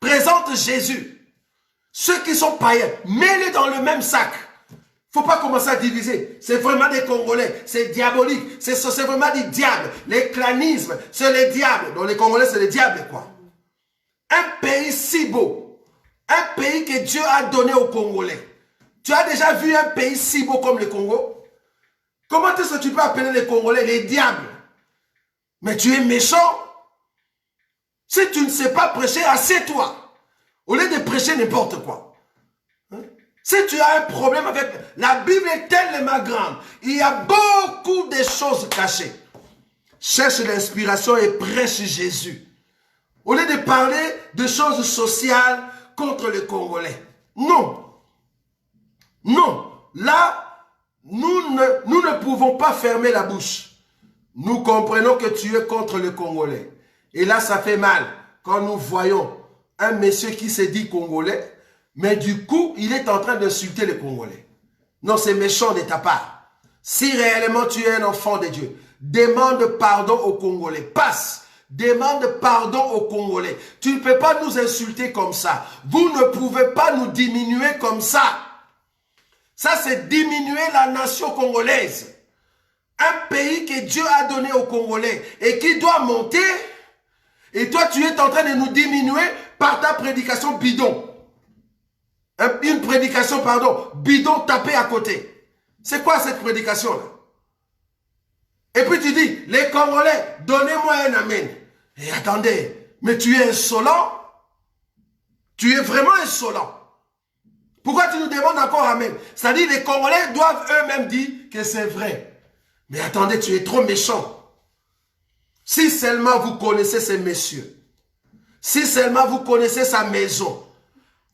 Présente Jésus. Ceux qui sont païens, mets-les dans le même sac. Il ne faut pas commencer à diviser. C'est vraiment des Congolais. C'est diabolique. C'est vraiment du diable. Les clanismes, c'est les diables. Donc les Congolais, c'est les diables, quoi. Un pays si beau. Un pays que Dieu a donné aux Congolais. Tu as déjà vu un pays si beau comme le Congo? Comment est-ce que tu peux appeler les Congolais les diables? Mais tu es méchant. Si tu ne sais pas prêcher, assieds-toi. Au lieu de prêcher n'importe quoi. Hein? Si tu as un problème avec... La Bible est tellement grande. Il y a beaucoup de choses cachées. Cherche l'inspiration et prêche Jésus. Au lieu de parler de choses sociales contre les Congolais. Non. Non. Là, nous ne pouvons pas fermer la bouche. Nous comprenons que tu es contre les Congolais. Et là, ça fait mal quand nous voyons un monsieur qui se dit Congolais, mais du coup, il est en train d'insulter les Congolais. Non, c'est méchant de ta part. Si réellement tu es un enfant de Dieu, demande pardon aux Congolais. Passe. Demande pardon aux Congolais. Tu ne peux pas nous insulter comme ça. Vous ne pouvez pas nous diminuer comme ça. Ça, c'est diminuer la nation congolaise. Un pays que Dieu a donné aux Congolais et qui doit monter. Et toi, tu es en train de nous diminuer par ta prédication bidon. Une prédication, pardon, bidon tapé à côté. C'est quoi cette prédication-là? Et puis tu dis, les Congolais, donnez-moi un amen. Et attendez, mais tu es insolent? Tu es vraiment insolent. Pourquoi tu nous demandes encore amen? C'est-à-dire les Congolais doivent eux-mêmes dire que c'est vrai. Mais attendez, tu es trop méchant. Si seulement vous connaissez ces messieurs, si seulement vous connaissez sa maison,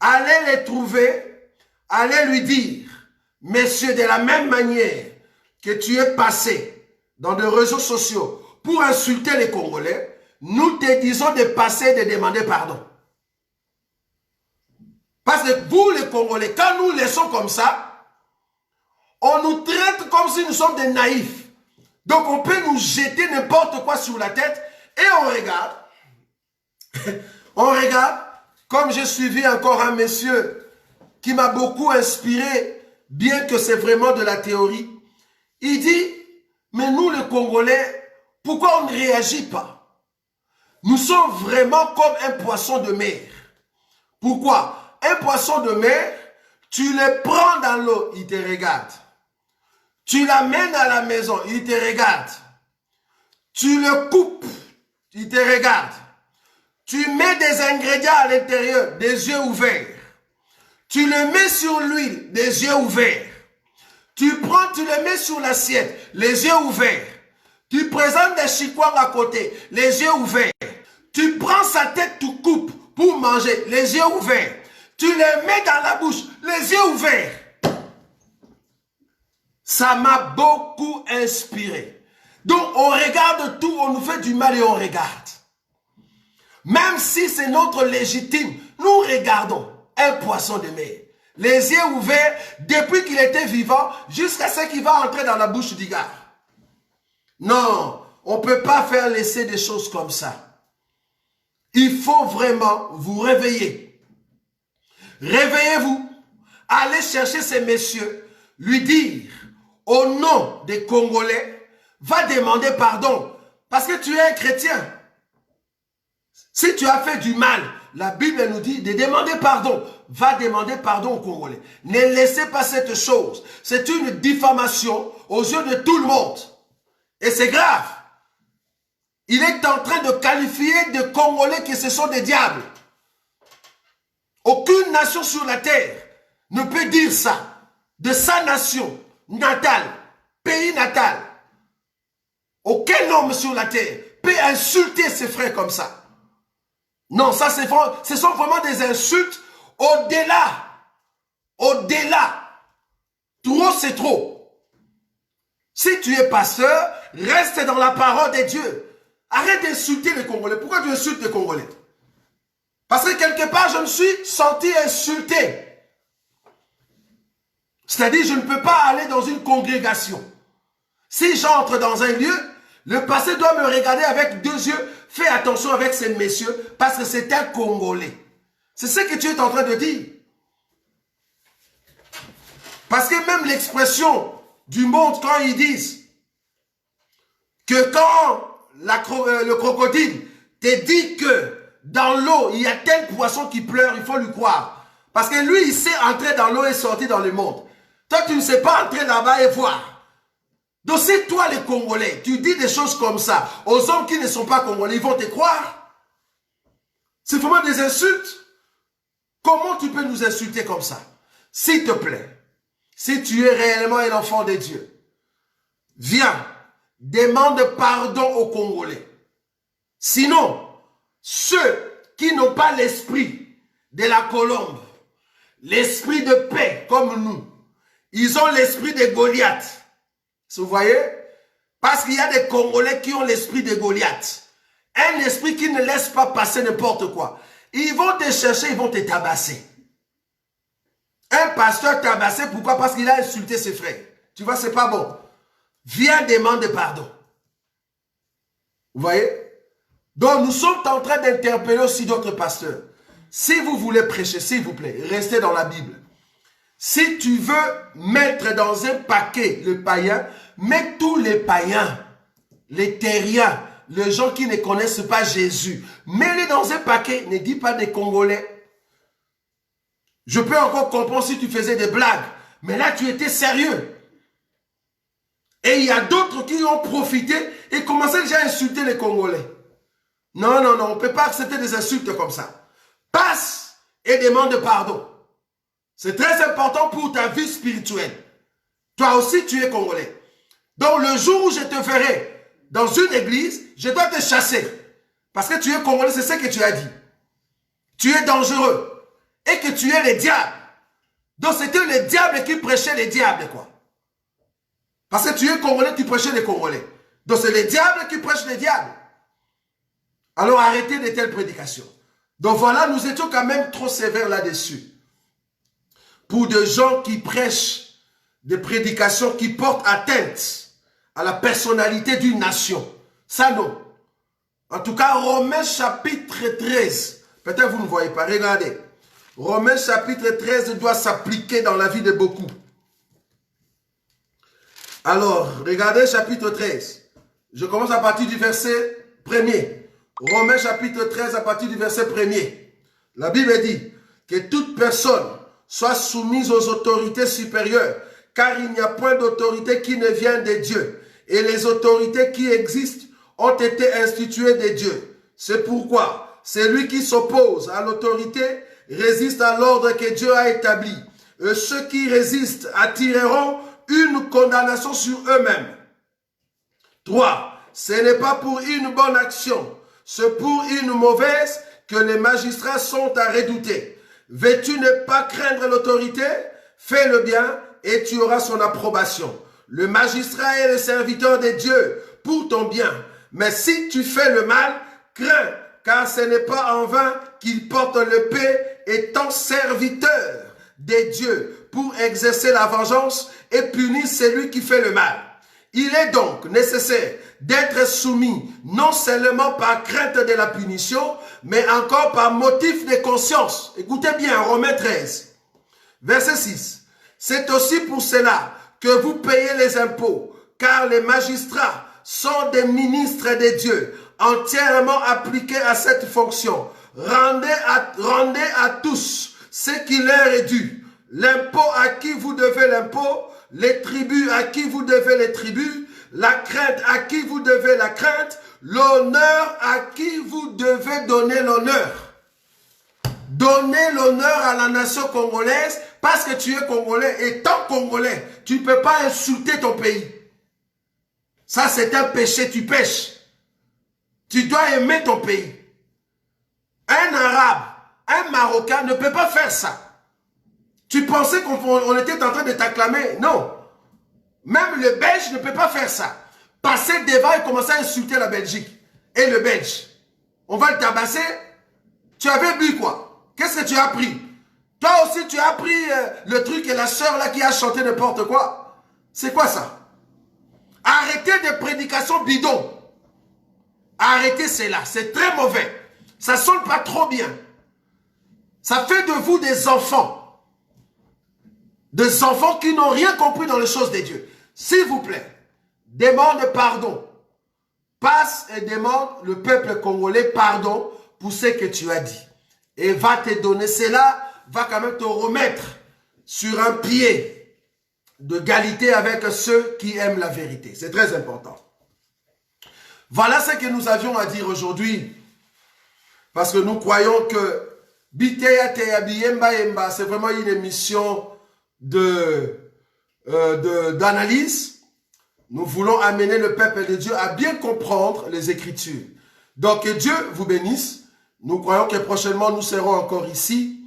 allez les trouver, allez lui dire, messieurs, de la même manière que tu es passé dans des réseaux sociaux pour insulter les Congolais, nous te disons de passer et de demander pardon. Parce que vous, les Congolais, quand nous laissons comme ça, on nous traite comme si nous sommes des naïfs. Donc on peut nous jeter n'importe quoi sur la tête et on regarde. On regarde, comme j'ai suivi encore un monsieur qui m'a beaucoup inspiré, bien que c'est vraiment de la théorie. Il dit, mais nous les Congolais, pourquoi on ne réagit pas? Nous sommes vraiment comme un poisson de mer. Pourquoi? Un poisson de mer, tu le prends dans l'eau, il te regarde. Tu l'amènes à la maison, il te regarde. Tu le coupes, il te regarde. Tu mets des ingrédients à l'intérieur, des yeux ouverts. Tu le mets sur l'huile, des yeux ouverts. Tu prends, tu le mets sur l'assiette, les yeux ouverts. Tu présentes des chikwang à côté, les yeux ouverts. Tu prends sa tête, tu coupes pour manger, les yeux ouverts. Tu les mets dans la bouche, les yeux ouverts. Ça m'a beaucoup inspiré. Donc on regarde tout, on nous fait du mal et on regarde. Même si c'est notre légitime, nous regardons un poisson de mer. Les yeux ouverts depuis qu'il était vivant jusqu'à ce qu'il va entrer dans la bouche du gars. Non, on ne peut pas faire laisser des choses comme ça. Il faut vraiment vous réveiller. Réveillez-vous. Allez chercher ces messieurs, lui dire au nom des Congolais, va demander pardon parce que tu es un chrétien. Si tu as fait du mal, la Bible nous dit de demander pardon. Va demander pardon aux Congolais. Ne laissez pas cette chose. C'est une diffamation aux yeux de tout le monde. Et c'est grave. Il est en train de qualifier de Congolais que ce sont des diables. Aucune nation sur la terre ne peut dire ça de sa nation natale, pays natal. Aucun homme sur la terre peut insulter ses frères comme ça. Non, ça ce sont vraiment des insultes au-delà. Au-delà. Trop, c'est trop. Si tu es pasteur, reste dans la parole de Dieu. Arrête d'insulter les Congolais. Pourquoi tu insultes les Congolais? Parce que quelque part, je me suis senti insulté. C'est-à-dire, je ne peux pas aller dans une congrégation. Si j'entre dans un lieu, le pasteur doit me regarder avec deux yeux. Fais attention avec ces messieurs parce que c'est un Congolais. C'est ce que tu es en train de dire. Parce que même l'expression du monde, quand ils disent que quand le crocodile te dit que dans l'eau, il y a tel poisson qui pleure, il faut lui croire. Parce que lui, il sait entrer dans l'eau et sortir dans le monde. Toi, tu ne sais pas entrer là-bas et voir. Donc, si toi, les Congolais, tu dis des choses comme ça aux hommes qui ne sont pas Congolais, ils vont te croire. C'est vraiment des insultes. Comment tu peux nous insulter comme ça? s'il te plaît, si tu es réellement un enfant de Dieu, viens, demande pardon aux Congolais. Sinon, ceux qui n'ont pas l'esprit de la colombe, l'esprit de paix comme nous, ils ont l'esprit de Goliath. Vous voyez? Parce qu'il y a des Congolais qui ont l'esprit de Goliath. Un esprit qui ne laisse pas passer n'importe quoi. Ils vont te chercher, ils vont te tabasser. Un pasteur tabassé, pourquoi? Parce qu'il a insulté ses frères. Tu vois, c'est pas bon. Viens demander pardon. Vous voyez? Donc nous sommes en train d'interpeller aussi d'autres pasteurs. Si vous voulez prêcher, s'il vous plaît, restez dans la Bible. Si tu veux mettre dans un paquet le païen, mets tous les païens, les terriens, les gens qui ne connaissent pas Jésus. Mets-les dans un paquet, ne dis pas des Congolais. Je peux encore comprendre si tu faisais des blagues, mais là tu étais sérieux. Et il y a d'autres qui ont profité et commençaient déjà à insulter les Congolais. Non, non, non, on ne peut pas accepter des insultes comme ça. Passe et demande pardon. C'est très important pour ta vie spirituelle. Toi aussi, tu es Congolais. Donc, le jour où je te verrai dans une église, je dois te chasser. Parce que tu es Congolais, c'est ce que tu as dit. Tu es dangereux. Et que tu es le diable. Donc, c'était le diable qui prêchait les diables, quoi. Parce que tu es Congolais, tu prêchais les Congolais. Donc, c'est les diables qui prêchent les diables. Alors, arrêtez de telles prédications. Donc, voilà, nous étions quand même trop sévères là-dessus. Pour des gens qui prêchent des prédications qui portent atteinte à la personnalité d'une nation. Ça, non. En tout cas, Romains chapitre 13. Peut-être vous ne voyez pas. Regardez. Romains chapitre 13 doit s'appliquer dans la vie de beaucoup. Alors, regardez chapitre 13. Je commence à partir du verset 1er. Romains chapitre 13 à partir du verset 1er. La Bible dit que toute personne soit soumise aux autorités supérieures, car il n'y a point d'autorité qui ne vient de Dieu. Et les autorités qui existent ont été instituées de Dieu. C'est pourquoi celui qui s'oppose à l'autorité résiste à l'ordre que Dieu a établi. Et ceux qui résistent attireront une condamnation sur eux-mêmes. 3. Ce n'est pas pour une bonne action, c'est pour une mauvaise que les magistrats sont à redouter. Veux-tu ne pas craindre l'autorité? Fais le bien et tu auras son approbation. Le magistrat est le serviteur de Dieu pour ton bien. Mais si tu fais le mal, crains, car ce n'est pas en vain qu'il porte l'épée étant serviteur de Dieu pour exercer la vengeance et punir celui qui fait le mal. Il est donc nécessaire d'être soumis non seulement par crainte de la punition, mais encore par motif de conscience. Écoutez bien, Romains 13, verset 6. C'est aussi pour cela que vous payez les impôts, car les magistrats sont des ministres de Dieu, entièrement appliqués à cette fonction. Rendez à tous ce qui leur est dû. L'impôt à qui vous devez l'impôt, les tribus à qui vous devez les tribus, la crainte à qui vous devez la crainte, l'honneur à qui vous devez donner l'honneur. Donnez l'honneur à la nation congolaise parce que tu es Congolais. Étant Congolais, tu ne peux pas insulter ton pays. Ça, c'est un péché, tu pêches. Tu dois aimer ton pays. Un Arabe, un Marocain ne peut pas faire ça. Tu pensais qu'on était en train de t'acclamer? Non. Même le Belge ne peut pas faire ça. Passer devant et commencer à insulter la Belgique. Et le Belge. On va le tabasser. Tu avais bu quoi? Qu'est-ce que tu as pris? Toi aussi, tu as pris le truc et la sœur là qui a chanté n'importe quoi. C'est quoi ça? Arrêtez des prédications bidons. Arrêtez cela. C'est très mauvais. Ça ne sonne pas trop bien. Ça fait de vous des enfants. Des enfants qui n'ont rien compris dans les choses de Dieu. S'il vous plaît, demande pardon. Passe et demande le peuple congolais pardon pour ce que tu as dit. Et va te donner cela, va quand même te remettre sur un pied d'égalité avec ceux qui aiment la vérité. C'est très important. Voilà ce que nous avions à dire aujourd'hui. Parce que nous croyons que Biteya Teya Biyemba Yemba, c'est vraiment une émission d'analyse. Nous voulons amener le peuple de Dieu à bien comprendre les Écritures. Donc, que Dieu vous bénisse. Nous croyons que prochainement, nous serons encore ici.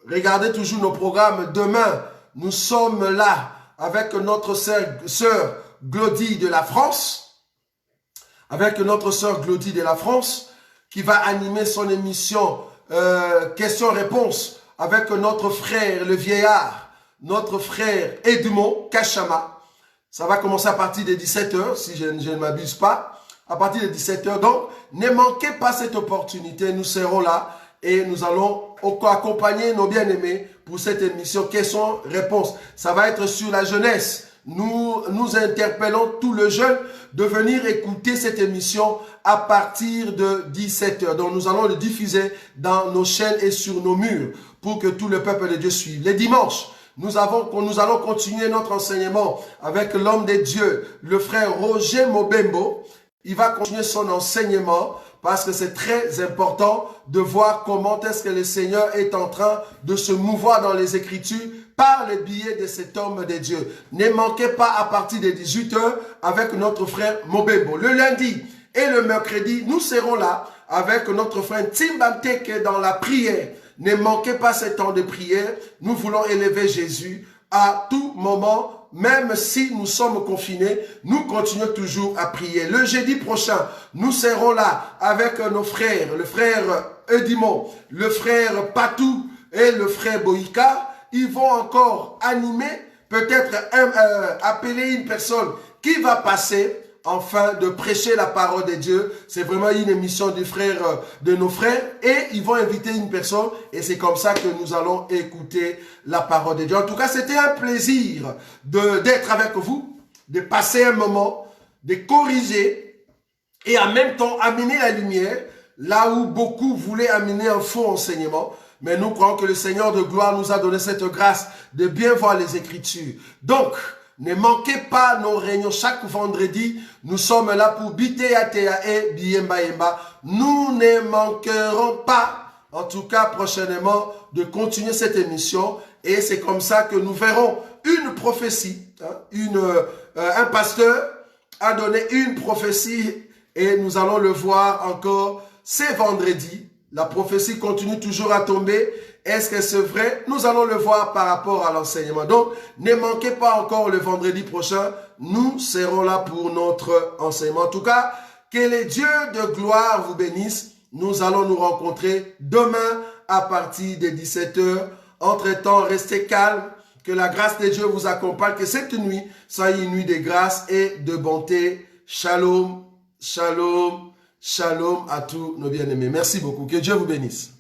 Regardez toujours nos programmes. Demain, nous sommes là avec notre sœur Glody de la France. Avec notre sœur Glody de la France qui va animer son émission questions-réponses avec notre frère, le vieillard, notre frère Edmond Kachama. Ça va commencer à partir de 17h, si je ne m'abuse pas. À partir de 17h. Donc, ne manquez pas cette opportunité. Nous serons là et nous allons accompagner nos bien-aimés pour cette émission questions-réponses. Ça va être sur la jeunesse. Nous interpellons tout le jeune de venir écouter cette émission à partir de 17h. Donc, nous allons le diffuser dans nos chaînes et sur nos murs pour que tout le peuple de Dieu suive. Les dimanches, nous allons continuer notre enseignement avec l'homme de Dieu, le frère Roger Mobembo. Il va continuer son enseignement parce que c'est très important de voir comment est-ce que le Seigneur est en train de se mouvoir dans les Écritures par le biais de cet homme de Dieu. Ne manquez pas à partir de 18h avec notre frère Mobembo. Le lundi et le mercredi, nous serons là avec notre frère Timbanteke dans la prière. Ne manquez pas ce temps de prière. Nous voulons élever Jésus à tout moment. Même si nous sommes confinés, nous continuons toujours à prier. Le jeudi prochain, nous serons là avec nos frères, le frère Edimon, le frère Patou et le frère Boïka. Ils vont encore animer, peut-être appeler une personne qui va passer afin de prêcher la parole de Dieu. C'est vraiment une émission de nos frères et ils vont inviter une personne et c'est comme ça que nous allons écouter la parole de Dieu. En tout cas, c'était un plaisir d'être avec vous, de passer un moment, de corriger et en même temps amener la lumière là où beaucoup voulaient amener un faux enseignement. Mais nous croyons que le Seigneur de gloire nous a donné cette grâce de bien voir les Écritures. Donc, ne manquez pas nos réunions chaque vendredi. Nous sommes là pour Bitéatea et Biemba. Nous ne manquerons pas, en tout cas prochainement, de continuer cette émission. Et c'est comme ça que nous verrons une prophétie. Un pasteur a donné une prophétie et nous allons le voir encore ce vendredi. La prophétie continue toujours à tomber. Est-ce que c'est vrai? Nous allons le voir par rapport à l'enseignement. Donc, ne manquez pas encore le vendredi prochain. Nous serons là pour notre enseignement. En tout cas, que les dieux de gloire vous bénissent. Nous allons nous rencontrer demain à partir de 17h. Entre-temps, restez calmes. Que la grâce de Dieu vous accompagne. Que cette nuit soit une nuit de grâce et de bonté. Shalom, shalom. Shalom à tous nos bien-aimés. Merci beaucoup. Que Dieu vous bénisse.